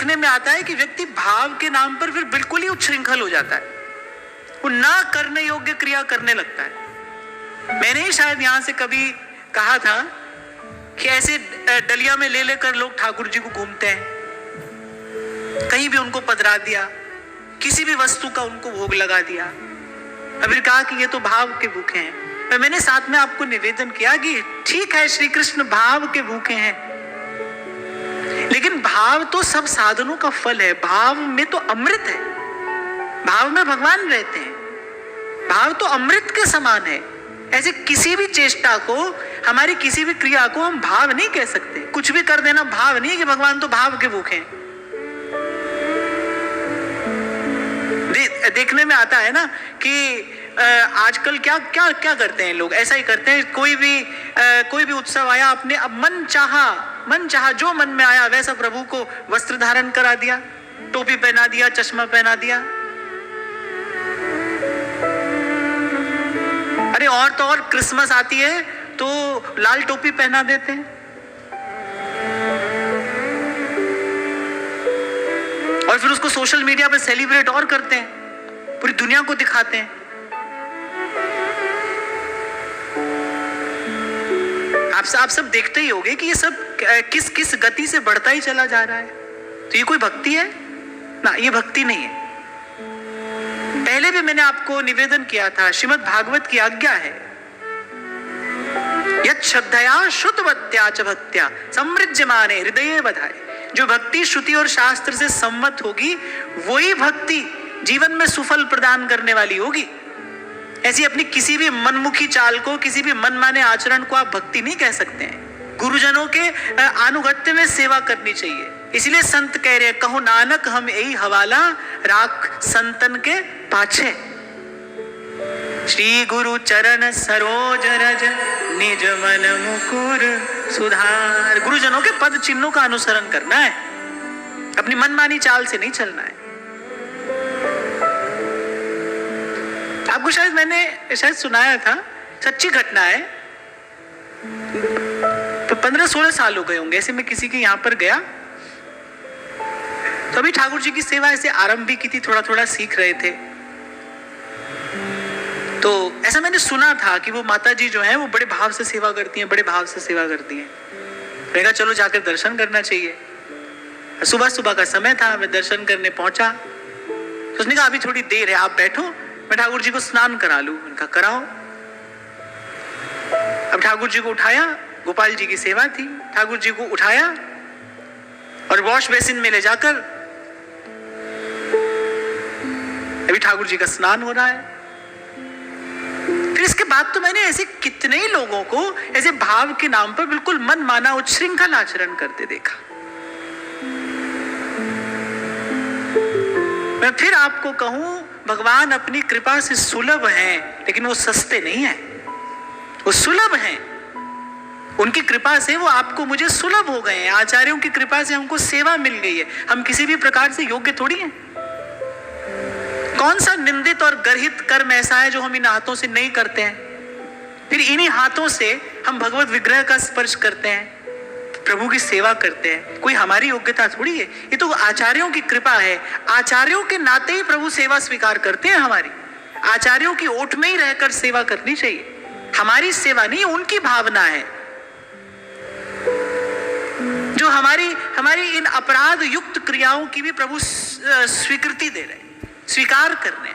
देखने में आता है कि व्यक्ति भाव के नाम पर फिर बिल्कुल ही उच्छृंखल हो जाता है, वो ना करने योग्य क्रिया करने लगता है। मैंने ही शायद यहां से कभी कहा था कि ऐसे डलिया में ले लेकर लोग ठाकुर जी को घूमते हैं, कहीं भी उनको पधरा दिया, किसी भी वस्तु का उनको भोग लगा दिया, फिर कहा कि ये तो भाव के भूखे हैं। पर मैंने साथ में आपको निवेदन किया कि ठीक है, श्री कृष्ण भाव के भूखे हैं, लेकिन भाव तो सब साधनों का फल है, भाव में तो अमृत है, भाव में भगवान रहते हैं, भाव तो अमृत के समान है। ऐसे किसी भी चेष्टा को, हमारी किसी भी क्रिया को हम भाव नहीं कह सकते। कुछ भी कर देना भाव नहीं है कि भगवान तो भाव के भूखे हैं। देखने में आता है ना कि आजकल क्या क्या क्या करते हैं लोग, ऐसा ही करते हैं, कोई भी उत्सव आया, अपने अब मन चाहा जो मन में आया वैसा प्रभु को वस्त्र धारण करा दिया, टोपी पहना दिया, चश्मा पहना दिया। अरे और तो और क्रिसमस आती है तो लाल टोपी पहना देते हैं, और फिर उसको सोशल मीडिया पे सेलिब्रेट और करते हैं, पूरी दुनिया को दिखाते हैं। आप सब देखते ही होंगे कि ये सब किस गति से बढ़ता ही चला जा रहा है। तो ये कोई भक्ति है ना, ये भक्ति नहीं है। पहले भी मैंने आपको निवेदन किया था, श्रीमद् भागवत की आज्ञा है, यत् श्रद्धया श्रुतवत्या च भक्त्या समृज्यमाने हृदये बधाए। जो भक्ति श्रुति और शास्त्र से सम्मत होगी वही भक्ति जीवन में सुफल प्रदान करने वाली होगी। ऐसी अपनी किसी भी मनमुखी चाल को, किसी भी मनमाने आचरण को आप भक्ति नहीं कह सकते हैं। गुरुजनों के अनुगत्य में सेवा करनी चाहिए। इसलिए संत कह रहे हैं, कहो नानक हम यही हवाला, राख संतन के पाछे। श्री गुरु चरण सरोज रज निज मन मुकुर सुधार। गुरुजनों के पद चिन्हों का अनुसरण करना है, अपनी मनमानी चाल से नहीं चलना है। आपको मैंने सुनाया था, सच्ची घटना है। तो 15-16 साल हो गए होंगे ऐसे मैं किसी के यहाँ पर गया, तो अभी ठाकुर जी की सेवा ऐसे आरंभ भी की थी, थोड़ा थोड़ा सीख रहे थे। तो ऐसा मैंने सुना था कि वो माता जी जो है वो बड़े भाव से सेवा करती हैं, बड़े भाव से सेवा करती हैं। मैंने कहा चलो जाकर दर्शन करना चाहिए। सुबह सुबह का समय था, मैं दर्शन करने पहुंचा। तो उसने कहा अभी थोड़ी देर है, आप बैठो, मैं ठाकुर जी को स्नान करा लूं। उनका कराओ। अब ठाकुर जी को उठाया, गोपाल जी की सेवा थी, ठाकुर जी को उठाया और वॉश बेसिन में ले जाकर अभी ठाकुर जी का स्नान हो रहा है। फिर इसके बाद तो मैंने ऐसे कितने ही लोगों को ऐसे भाव के नाम पर बिल्कुल मन माना उच्छृंखल आचरण करते देखा। मैं फिर आपको कहूं, भगवान अपनी कृपा से सुलभ हैं, लेकिन वो सस्ते नहीं हैं, वो सुलभ हैं। उनकी कृपा से वो आपको मुझे सुलभ हो गए हैं। आचार्यों की कृपा से हमको सेवा मिल गई है। हम किसी भी प्रकार से योग्य थोड़ी हैं। कौन सा निंदित और गर्हित कर्म ऐसा है जो हम इन हाथों से नहीं करते हैं? फिर इन्हीं हाथों से हम भगवत विग्रह का स्पर्श करते हैं, प्रभु की सेवा करते हैं। कोई हमारी योग्यता थोड़ी है, ये तो आचार्यों की कृपा है। आचार्यों के नाते ही प्रभु सेवा स्वीकार करते हैं हमारी। आचार्यों की ओट में ही रहकर सेवा करनी चाहिए। हमारी सेवा नहीं, उनकी भावना है जो हमारी इन अपराध युक्त क्रियाओं की भी प्रभु स्वीकृति दे रहे हैं, स्वीकार कर रहे हैं।